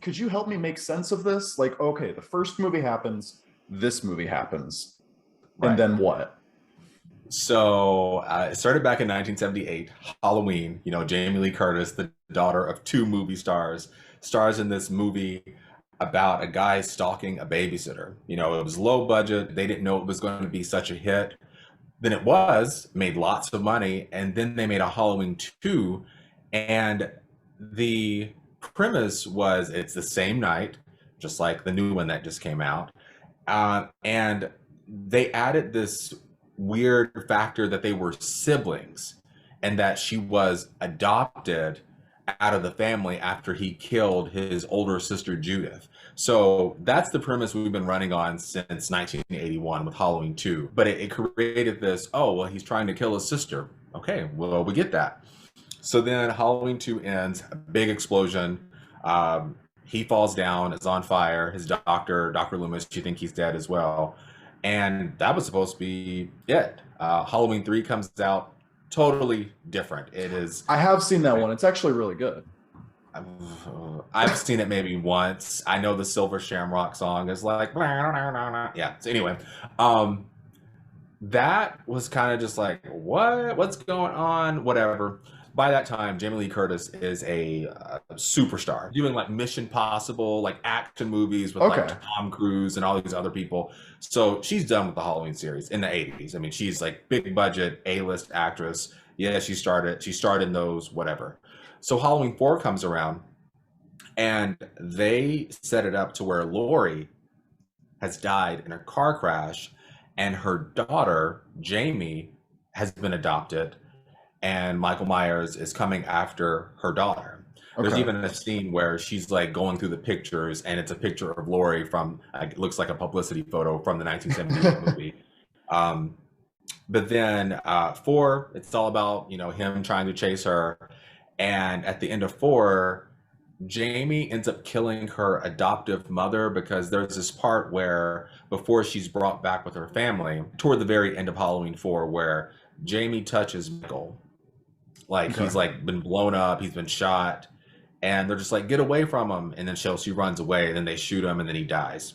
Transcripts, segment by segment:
could you help me make sense of this? Like, okay, the first movie happens, this movie happens, and Right. then what? So it started back in 1978, Halloween. Jamie Lee Curtis, the daughter of two movie stars, stars in this movie about a guy stalking a babysitter. It was low budget. They didn't know it was going to be such a hit. Then it was, made lots of money, and then they made a Halloween 2, and the premise was it's the same night, just like the new one that just came out, and they added this weird factor that they were siblings and that she was adopted out of the family after he killed his older sister Judith. So that's the premise we've been running on since 1981 with Halloween 2. But it created this, oh, well, he's trying to kill his sister. Okay, well, we get that. So then Halloween 2 ends, a big explosion. He falls down, is on fire. His doctor, Dr. Loomis, you think he's dead as well. And that was supposed to be it. Halloween 3 comes out totally different. It is. I have seen that one. It's actually really good. I've seen it maybe once. I know the Silver Shamrock song is like, yeah. So anyway, that was kind of just like, what's going on? Whatever. By that time, Jamie Lee Curtis is a superstar, doing like Mission Possible, like action movies with like Tom Cruise and all these other people. So she's done with the Halloween series in the 80s. I mean, she's like big budget, A-list actress. Yeah, she starred in those, whatever. So Halloween 4 comes around and they set it up to where Laurie has died in a car crash and her daughter, Jamie, has been adopted. And Michael Myers is coming after her daughter. There's even a scene where she's like going through the pictures, and it's a picture of Laurie from, it looks like a publicity photo from the 1978 movie. But then 4, it's all about, him trying to chase her. And at the end of 4, Jamie ends up killing her adoptive mother because there's this part where before she's brought back with her family, toward the very end of Halloween 4, where Jamie touches Michael. Like he's like been blown up, he's been shot, and they're just like, get away from him. And then she runs away, and then they shoot him, and then he dies.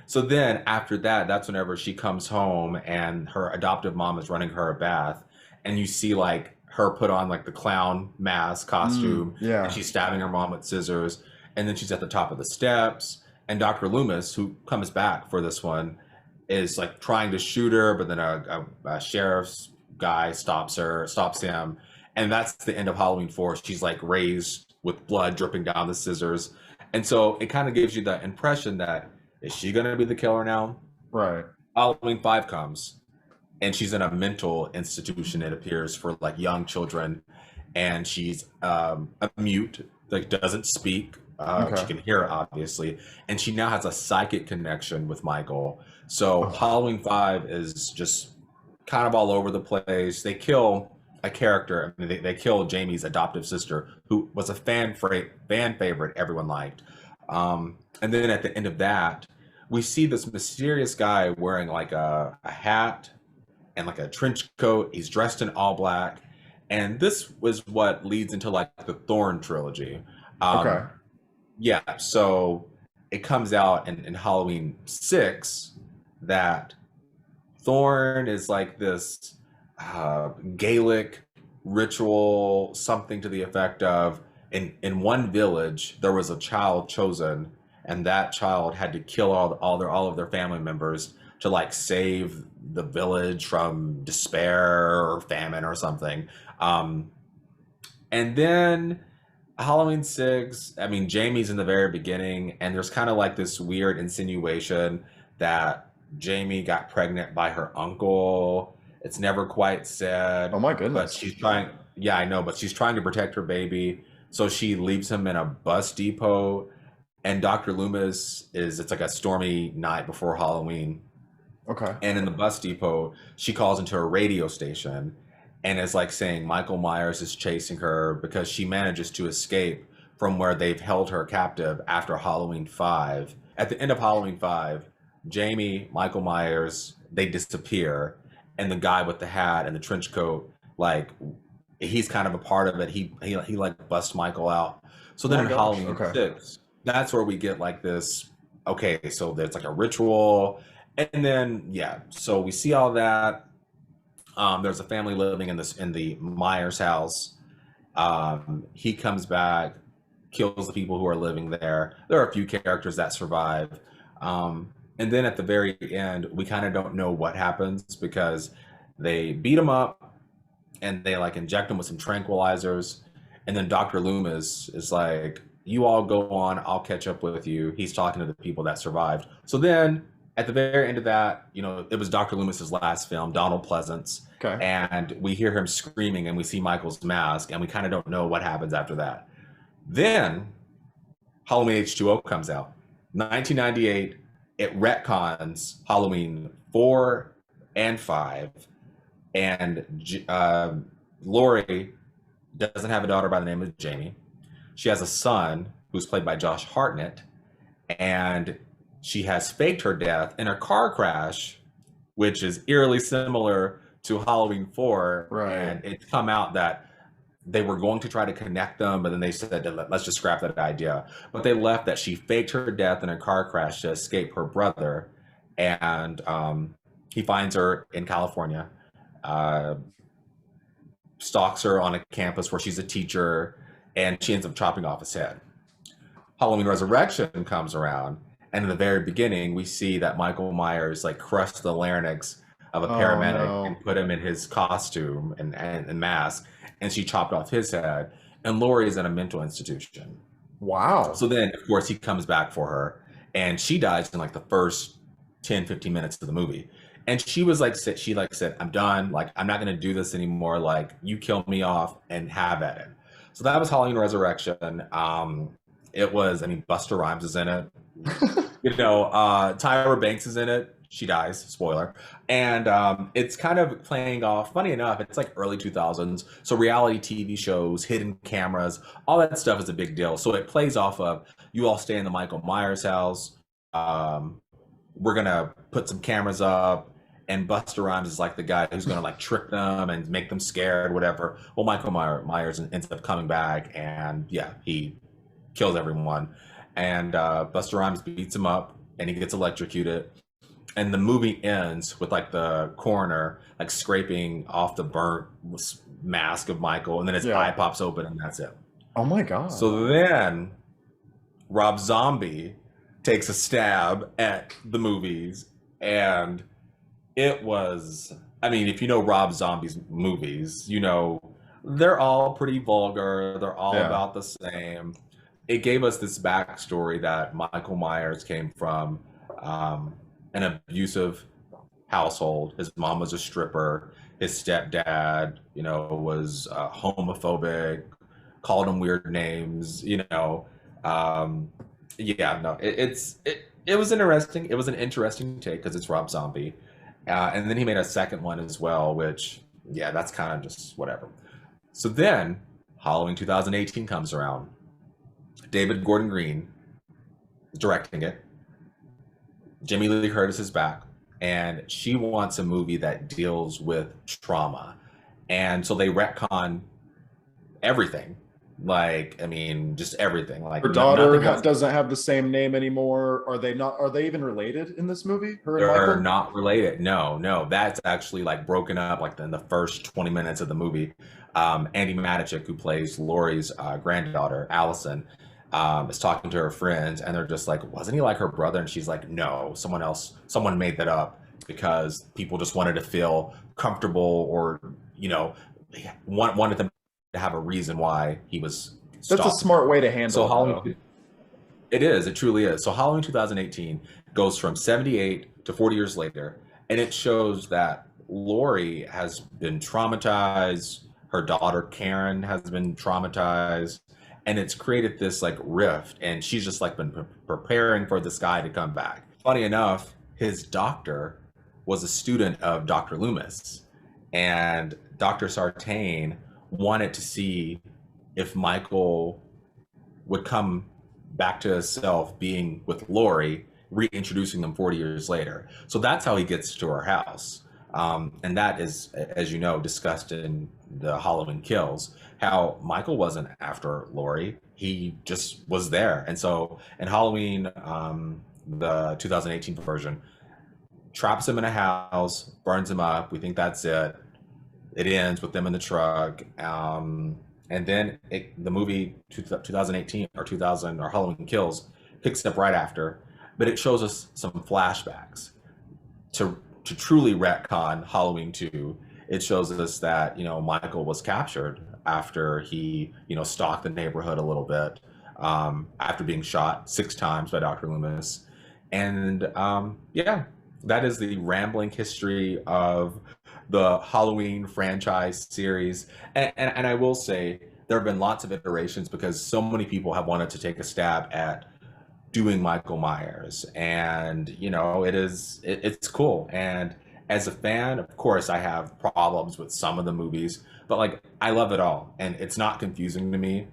So then after that, that's whenever she comes home and her adoptive mom is running her a bath, and you see like her put on like the clown mask costume, and she's stabbing her mom with scissors, and then she's at the top of the steps, and Dr. Loomis, who comes back for this one, is like trying to shoot her, but then a sheriff's guy stops him, and that's the end of Halloween 4. She's like raised with blood dripping down the scissors, and so it kind of gives you the impression that, is she gonna be the killer now? Right. Halloween 5 comes, and she's in a mental institution, it appears, for like young children, and she's a mute, like doesn't speak. She can hear, obviously, and she now has a psychic connection with Michael. So Halloween 5 is just kind of all over the place. They kill a character. I mean, they kill Jamie's adoptive sister, who was a fan favorite everyone liked. And then at the end of that, we see this mysterious guy wearing like a hat and like a trench coat. He's dressed in all black. And this was what leads into like the Thorn trilogy. Yeah, so it comes out in Halloween 6 that Thorn is like this Gaelic ritual, something to the effect of, in one village there was a child chosen, and that child had to kill all of their family members to like save the village from despair or famine or something. And then Halloween 6, I mean, Jamie's in the very beginning, and there's kind of like this weird insinuation that Jamie got pregnant by her uncle. It's never quite said. Oh my goodness. But she's trying, yeah, I know, but she's trying to protect her baby. So she leaves him in a bus depot, and Dr. Loomis it's like a stormy night before Halloween. And in the bus depot, she calls into a radio station and is like saying Michael Myers is chasing her because she manages to escape from where they've held her captive after Halloween 5. At the end of Halloween 5, Jamie, Michael Myers, they disappear, and the guy with the hat and the trench coat, like, he's kind of a part of it. He like busts Michael out. So then in Halloween 6, that's where we get like this. Okay, so there's like a ritual, and then yeah, so we see all that. There's a family living in the Myers house. He comes back, kills the people who are living there. There are a few characters that survive. And then at the very end, we kind of don't know what happens because they beat him up and they like inject him with some tranquilizers. And then Dr. Loomis is like, you all go on, I'll catch up with you. He's talking to the people that survived. So then at the very end of that, you know, it was Dr. Loomis's last film, Donald Pleasance. Okay. And we hear him screaming and we see Michael's mask and we kind of don't know what happens after that. Then Halloween H2O comes out. 1998, it retcons Halloween 4 and 5. And Laurie doesn't have a daughter by the name of Jamie. She has a son who's played by Josh Hartnett. And she has faked her death in a car crash, which is eerily similar to Halloween 4. Right. And it's come out that they were going to try to connect them, but then they said, let's just scrap that idea. But they left that she faked her death in a car crash to escape her brother. And he finds her in California, stalks her on a campus where she's a teacher, and she ends up chopping off his head. Halloween Resurrection comes around, and in the very beginning, we see that Michael Myers like crushed the larynx of a paramedic and put him in his costume and mask, and she chopped off his head. And Laurie is in a mental institution. Wow. So then, of course, he comes back for her, and she dies in like the first 10, 15 minutes of the movie. And she was like, she like said, I'm done. Like, I'm not going to do this anymore. Like, you kill me off and have at it. So that was Halloween Resurrection. It was, I mean, Busta Rhymes is in it. You know, Tyra Banks is in it. She dies, spoiler. And it's kind of playing off, funny enough, it's like early 2000s. So reality TV shows, hidden cameras, all that stuff is a big deal. So it plays off of, you all stay in the Michael Myers house. We're going to put some cameras up. And Busta Rhymes is like the guy who's going to like trick them and make them scared, whatever. Well, Michael Myers ends up coming back, and yeah, he kills everyone. And Busta Rhymes beats him up, and he gets electrocuted. And the movie ends with like the coroner like scraping off the burnt mask of Michael, and then his eye pops open, and that's it. Oh my God. So then Rob Zombie takes a stab at the movies, and it was, I mean, if you know Rob Zombie's movies, you know, they're all pretty vulgar. They're all about the same. It gave us this backstory that Michael Myers came from an abusive household. His mom was a stripper. His stepdad, you know, was homophobic, called him weird names, you know. It was interesting. It was an interesting take because it's Rob Zombie. And then he made a second one as well, which, yeah, that's kind of just whatever. So then Halloween 2018 comes around. David Gordon Green is directing it. Jamie Lee Curtis is back, and she wants a movie that deals with trauma. And so they retcon everything. Like, I mean, just everything. Like, her daughter doesn't have the same name anymore. Are they not? Are they even related in this movie? They're not related. No. That's actually like broken up like in the first 20 minutes of the movie. Andy Matichik, who plays Laurie's granddaughter, Allison, is talking to her friends, and they're just like, wasn't he like her brother? And she's like, no, someone made that up because people just wanted to feel comfortable, or, you know, wanted them to have a reason why he was stalked. That's a smart way to handle so Halloween, it is. It truly is. So Halloween 2018 goes from 78 to 40 years later, and it shows that Laurie has been traumatized. Her daughter Karen has been traumatized, and it's created this like rift, and she's just like been preparing for this guy to come back. Funny enough, his doctor was a student of Dr. Loomis, and Dr. Sartain wanted to see if Michael would come back to himself being with Laurie, reintroducing them 40 years later. So that's how he gets to her house. And that is, as you know, discussed in the Halloween Kills, how Michael wasn't after Laurie. he just was there. And so in Halloween, the 2018 version, traps him in a house, burns him up. We think that's it. It ends with them in the truck. And then the movie 2018 or 2000 or Halloween Kills picks up right after, but it shows us some flashbacks to truly retcon Halloween 2. It shows us that, you know, Michael was captured after he, you know, stalked the neighborhood a little bit, after being shot 6 times by Dr. Loomis. And yeah, that is the rambling history of the Halloween franchise series. And I will say there have been lots of iterations because so many people have wanted to take a stab at doing Michael Myers, and you know it's cool. And as a fan, of course, I have problems with some of the movies, but like I love it all, and it's not confusing to me.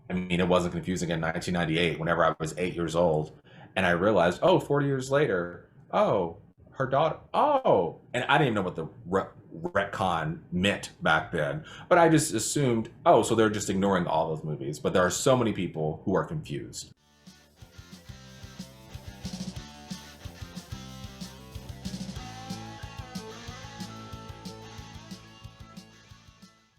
I mean, it wasn't confusing in 1998 whenever I was 8 years old, and I realized, oh, 40 years later, oh, her daughter, oh, and I didn't even know what the retcon meant back then, but I just assumed, oh, so they're just ignoring all those movies. But there are so many people who are confused.